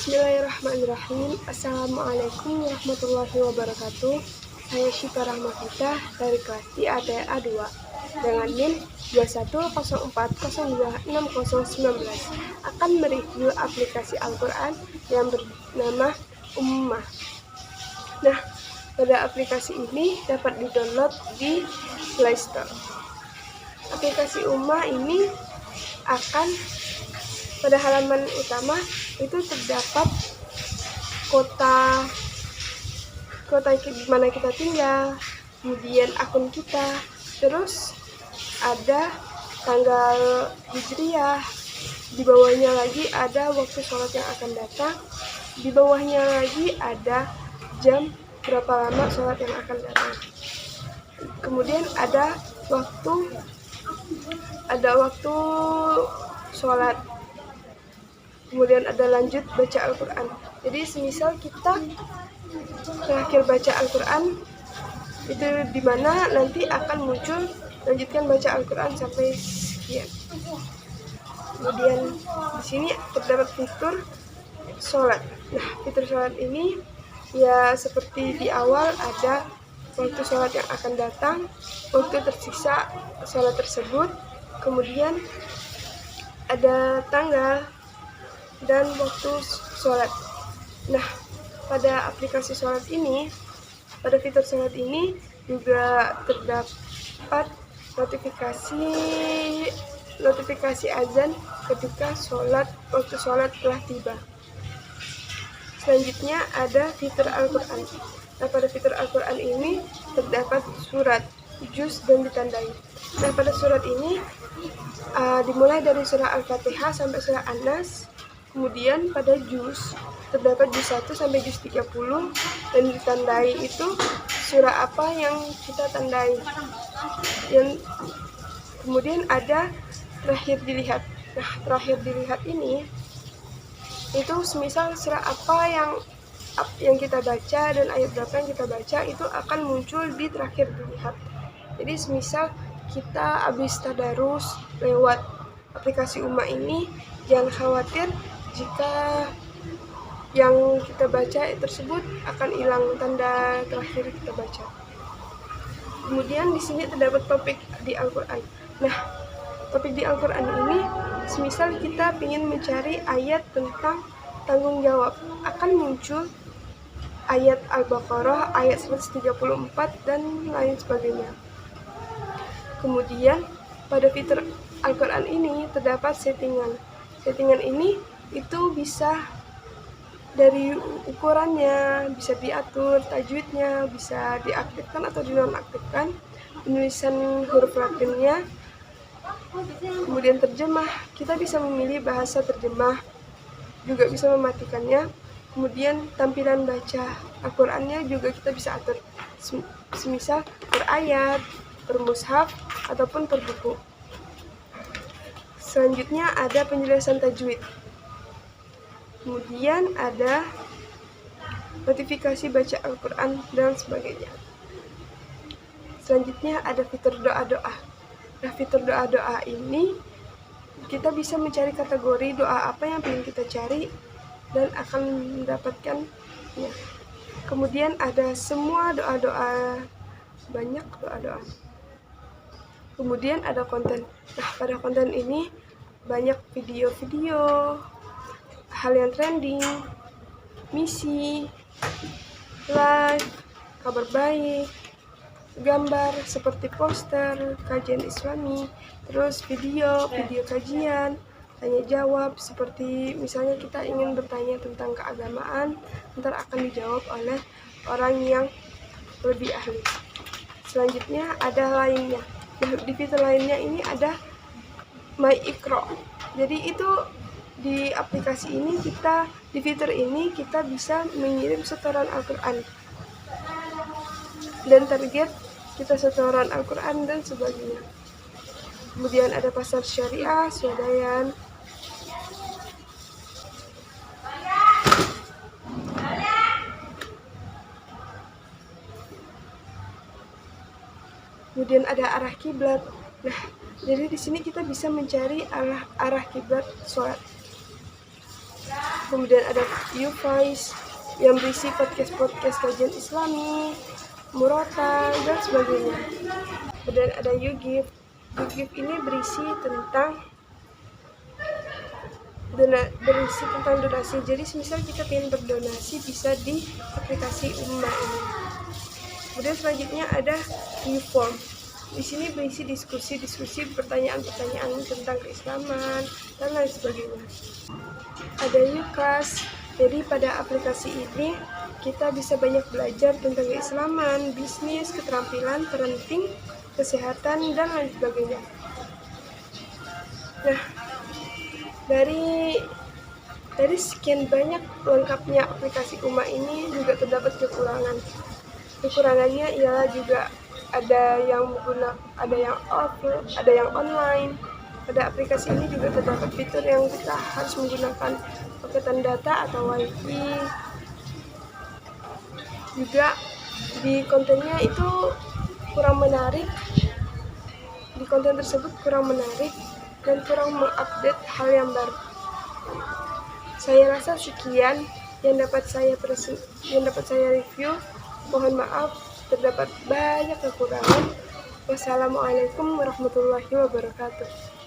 Bismillahirrahmanirrahim. Assalamualaikum warahmatullahi wabarakatuh. Saya Syifa Rahmafitah dari kelas D ATA 2 dengan NIM 2104026019 akan mereview aplikasi Al-Quran yang bernama Ummah. Nah, pada aplikasi ini dapat di-download di Play Store. Aplikasi Ummah ini akan pada halaman utama itu terdapat kota di mana kita tinggal, kemudian akun kita, terus ada tanggal hijriah, di bawahnya lagi ada waktu sholat yang akan datang, di bawahnya lagi ada jam berapa lama sholat yang akan datang, kemudian ada waktu sholat, kemudian ada lanjut baca Al-Quran. Jadi semisal kita terakhir baca Al-Quran itu dimana nanti akan muncul lanjutkan baca Al-Quran sampai sekian. Kemudian di sini terdapat fitur sholat. Nah, fitur sholat ini ya seperti di awal ada waktu sholat yang akan datang, waktu tersisa sholat tersebut, kemudian ada tanggal dan waktu sholat. Nah, pada aplikasi sholat ini, pada fitur sholat ini juga terdapat notifikasi azan ketika waktu sholat telah tiba. Selanjutnya ada fitur Al-Quran. Nah, pada fitur Al-Quran ini terdapat surat, juz, dan ditandai. Nah, pada surat ini dimulai dari surah Al-Fatihah sampai surah An-Nas. Kemudian pada juz terdapat juz 1 sampai juz 30 dan ditandai itu surah apa yang kita tandai. Kemudian ada terakhir dilihat. Nah, terakhir dilihat ini itu semisal surah apa yang kita baca dan ayat berapa yang kita baca itu akan muncul di terakhir dilihat. Jadi semisal kita habis tadarus lewat aplikasi Ummah ini, jangan khawatir jika yang kita baca tersebut akan hilang tanda terakhir kita baca. Kemudian di sini terdapat topik di Al-Quran. Nah, topik di Al-Quran ini semisal kita ingin mencari ayat tentang tanggung jawab, akan muncul ayat Al-Baqarah, ayat 134 dan lain sebagainya. Kemudian pada fitur Al-Quran ini terdapat settingan. Settingan ini itu bisa dari ukurannya, bisa diatur, tajwidnya, bisa diaktifkan atau dinonaktifkan, penulisan huruf Latinnya, kemudian terjemah, kita bisa memilih bahasa terjemah, juga bisa mematikannya, kemudian tampilan baca Al-Qurannya juga kita bisa atur, semisal per ayat, per mushaf, ataupun per buku. Selanjutnya ada penjelasan tajwid. Kemudian ada notifikasi baca Al-Quran dan sebagainya. Selanjutnya ada fitur doa-doa. Nah, fitur doa-doa ini kita bisa mencari kategori doa apa yang ingin kita cari dan akan mendapatkannya. Kemudian ada semua doa-doa, banyak doa-doa. Kemudian ada konten. Nah, pada konten ini banyak video-video, hal yang trending, misi, live, kabar baik, gambar seperti poster, kajian Islami, terus video kajian, tanya jawab seperti misalnya kita ingin bertanya tentang keagamaan, ntar akan dijawab oleh orang yang lebih ahli. Selanjutnya ada lainnya. Di fitur lainnya ini ada My Iqra. Jadi itu di aplikasi ini di fitur ini kita bisa mengirim setoran Al-Quran dan target kita setoran Al-Quran dan sebagainya. Kemudian ada pasar syariah, swadaya. Kemudian ada arah kiblat. Nah, jadi di sini kita bisa mencari arah kiblat sholat. Kemudian ada YouVoice yang berisi podcast-podcast kajian Islami, murotal, dan sebagainya. Kemudian ada YouGive. YouGive ini berisi tentang donasi. Jadi misal kita ingin berdonasi bisa di aplikasi Ummah ini. Kemudian selanjutnya ada YouForm. Di sini berisi diskusi, pertanyaan-pertanyaan tentang keislaman dan lain sebagainya. Ada YouClass. Jadi pada aplikasi ini kita bisa banyak belajar tentang keislaman, bisnis, keterampilan, parenting, kesehatan, dan lain sebagainya. Nah, dari sekian banyak lengkapnya aplikasi Ummah ini juga terdapat kekurangan. Kekurangannya ialah juga ada yang offline, ada yang online. Pada aplikasi ini juga terdapat fitur yang kita harus menggunakan paketan data atau WiFi. Juga di kontennya itu kurang menarik. Di konten tersebut kurang menarik dan kurang mengupdate hal yang baru. Saya rasa sekian yang dapat saya review. Mohon maaf terdapat banyak kekurangan. Wassalamualaikum warahmatullahi wabarakatuh.